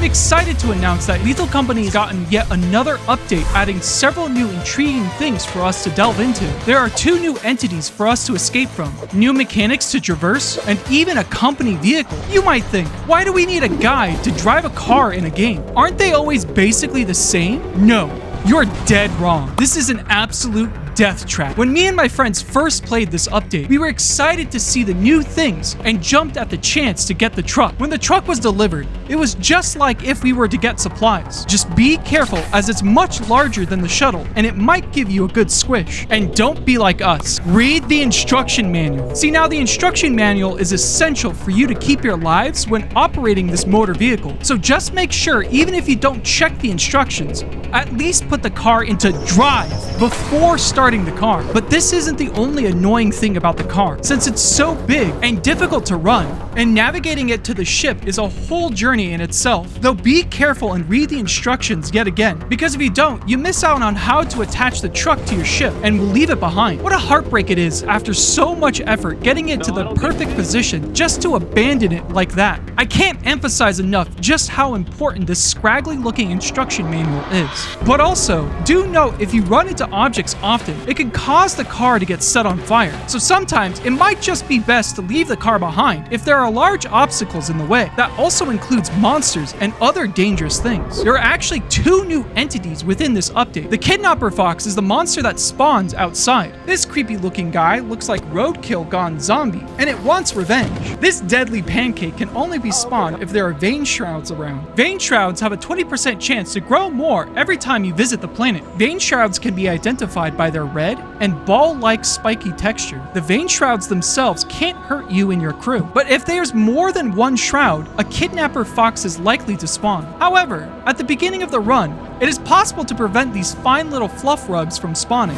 I'm excited to announce that Lethal Company has gotten yet another update, adding several new intriguing things for us to delve into. There are 2 new entities for us to escape from, new mechanics to traverse, and even a company vehicle. You might think, why do we need a guide to drive a car in a game? Aren't they always basically the same? No. You're dead wrong. This is an absolute death trap. When me and my friends first played this update, we were excited to see the new things and jumped at the chance to get the truck. When the truck was delivered, it was just like if we were to get supplies. Just be careful, as it's much larger than the shuttle and it might give you a good squish. And don't be like us. Read the instruction manual. See, now the instruction manual is essential for you to keep your lives when operating this motor vehicle. So just make sure, even if you don't check the instructions, at least put the car into drive before starting the car. But this isn't the only annoying thing about the car, since it's so big and difficult to run, and navigating it to the ship is a whole journey in itself. Though be careful and read the instructions yet again, because if you don't, you miss out on how to attach the truck to your ship and will leave it behind. What a heartbreak it is after so much effort getting it to the perfect position just to abandon it like that. I can't emphasize enough just how important this scraggly looking instruction manual is. But also, do note if you run into objects often, it can cause the car to get set on fire. So sometimes it might just be best to leave the car behind if there are large obstacles in the way. That also includes monsters and other dangerous things. There are actually 2 new entities within this update. The Kidnapper fox is the monster that spawns outside. This creepy looking guy looks like roadkill gone zombie, and it wants revenge. This deadly pancake can only be spawned if there are vein shrouds around. Vein shrouds have a 20% chance to grow more every time you visit the planet. Vein shrouds can be identified by their red and ball-like spiky texture. The vein shrouds themselves can't hurt you and your crew, but if there's more than 1 shroud, a Kidnapper fox is likely to spawn. However, at the beginning of the run, it is possible to prevent these fine little fluff rugs from spawning.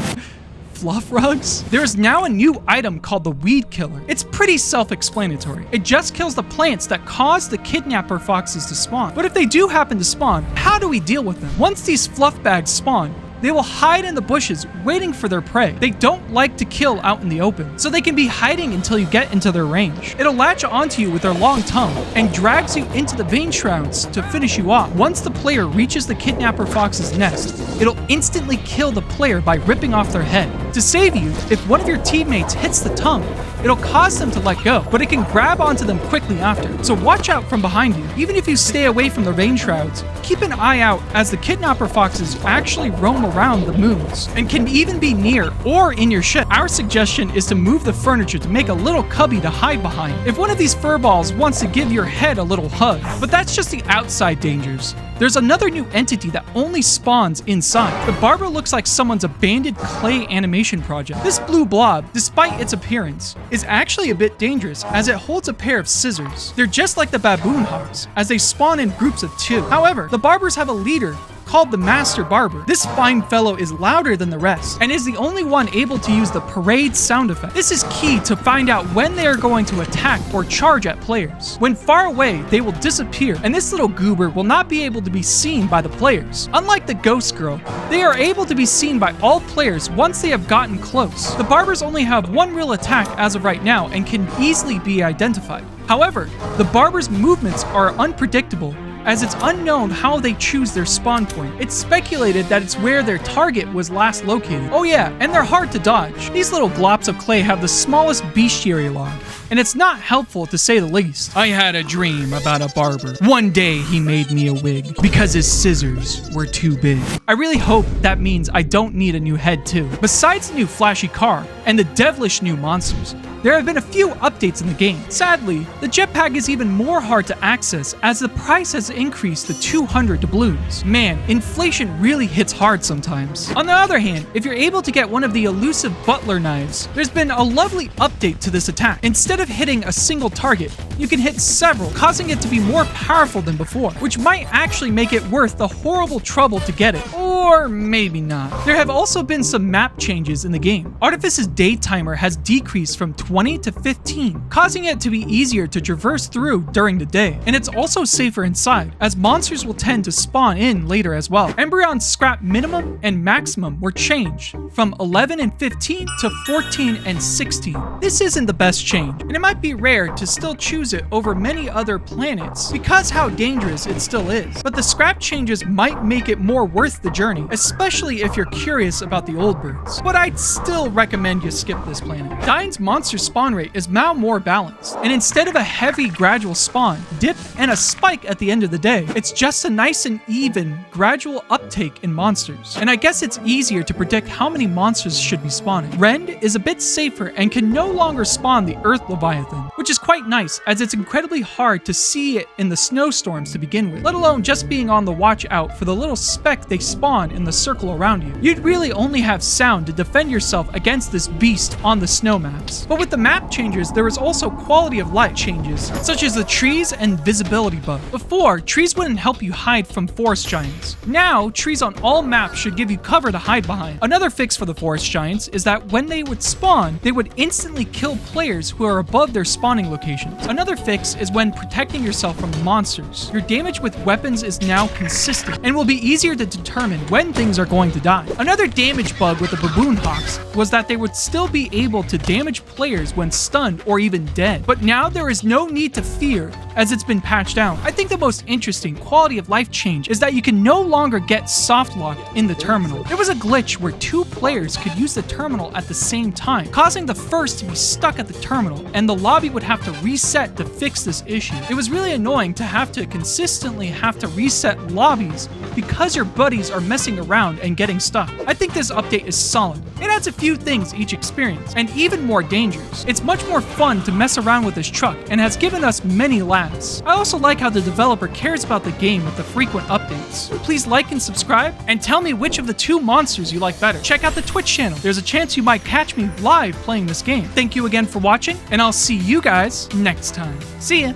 Fluff rugs? There is now a new item called the Weed Killer. It's pretty self-explanatory. It just kills the plants that cause the Kidnapper foxes to spawn. But if they do happen to spawn, how do we deal with them? Once these fluff bags spawn, they will hide in the bushes waiting for their prey. They don't like to kill out in the open, so they can be hiding until you get into their range. It'll latch onto you with their long tongue and drags you into the vein shrouds to finish you off. Once the player reaches the Kidnapper fox's nest, it'll instantly kill the player by ripping off their head. To save you, if one of your teammates hits the tongue, it'll cause them to let go, but it can grab onto them quickly after. So watch out from behind you. Even if you stay away from the vein shrouds, keep an eye out, as the Kidnapper foxes actually roam around the moons and can even be near or in your ship. Our suggestion is to move the furniture to make a little cubby to hide behind if one of these furballs wants to give your head a little hug. But that's just the outside dangers. There's another new entity that only spawns inside. The barber looks like someone's abandoned clay animation project. This blue blob, despite its appearance, is actually a bit dangerous, as it holds a pair of scissors. They're just like the baboon hogs, as they spawn in groups of 2. However, the barbers have a leader called the Master Barber. This fine fellow is louder than the rest and is the only one able to use the parade sound effect. This is key to find out when they are going to attack or charge at players. When far away, they will disappear, and this little goober will not be able to be seen by the players. Unlike the Ghost Girl, they are able to be seen by all players once they have gotten close. The barbers only have 1 real attack as of right now and can easily be identified. However, the barbers' movements are unpredictable, as it's unknown how they choose their spawn point. It's speculated that it's where their target was last located. Oh yeah, and they're hard to dodge. These little glops of clay have the smallest bestiary log, and it's not helpful to say the least. I had a dream about a barber. One day he made me a wig because his scissors were too big. I really hope that means I don't need a new head too. Besides the new flashy car and the devilish new monsters, there have been a few updates in the game. Sadly, the jetpack is even more hard to access as the price has increased to 200 doubloons. Man, inflation really hits hard sometimes. On the other hand, if you're able to get one of the elusive butler knives, there's been a lovely update to this attack. Instead of hitting a single target, you can hit several, causing it to be more powerful than before, which might actually make it worth the horrible trouble to get it. Or Or maybe not. There have also been some map changes in the game. Artifice's day timer has decreased from 20 to 15, causing it to be easier to traverse through during the day. And it's also safer inside, as monsters will tend to spawn in later as well. Embryon's scrap minimum and maximum were changed from 11 and 15 to 14 and 16. This isn't the best change, and it might be rare to still choose it over many other planets because how dangerous it still is. But the scrap changes might make it more worth the journey, especially if you're curious about the old birds. But I'd still recommend you skip this planet. Dine's monster spawn rate is now more balanced, and instead of a heavy gradual spawn, dip, and a spike at the end of the day, it's just a nice and even gradual uptake in monsters. And I guess it's easier to predict how many monsters should be spawning. Rend is a bit safer and can no longer spawn the Earth Leviathan, which is quite nice as it's incredibly hard to see it in the snowstorms to begin with, let alone just being on the watch out for the little speck they spawn in the circle around you. You'd really only have sound to defend yourself against this beast on the snow maps. But with the map changes, there is also quality of life changes, such as the trees and visibility bug. Before, trees wouldn't help you hide from forest giants. Now, trees on all maps should give you cover to hide behind. Another fix for the forest giants is that when they would spawn, they would instantly kill players who are above their spawning locations. Another fix is when protecting yourself from monsters. Your damage with weapons is now consistent and will be easier to determine when things are going to die. Another damage bug with the baboon hawks was that they would still be able to damage players when stunned or even dead. But now there is no need to fear as it's been patched out. I think the most interesting quality of life change is that you can no longer get soft locked in the terminal. There was a glitch where two players could use the terminal at the same time, causing the first to be stuck at the terminal, and the lobby would have to reset to fix this issue. It was really annoying to have to consistently have to reset lobbies because your buddies are messing around and getting stuck. I think this update is solid. It adds a few things each experience, and even more dangers. It's much more fun to mess around with this truck, and has given us many laughs. I also like how the developer cares about the game with the frequent updates. Please like and subscribe, and tell me which of the two monsters you like better. Check out the Twitch channel. There's a chance you might catch me live playing this game. Thank you again for watching, and I'll see you guys next time. See ya!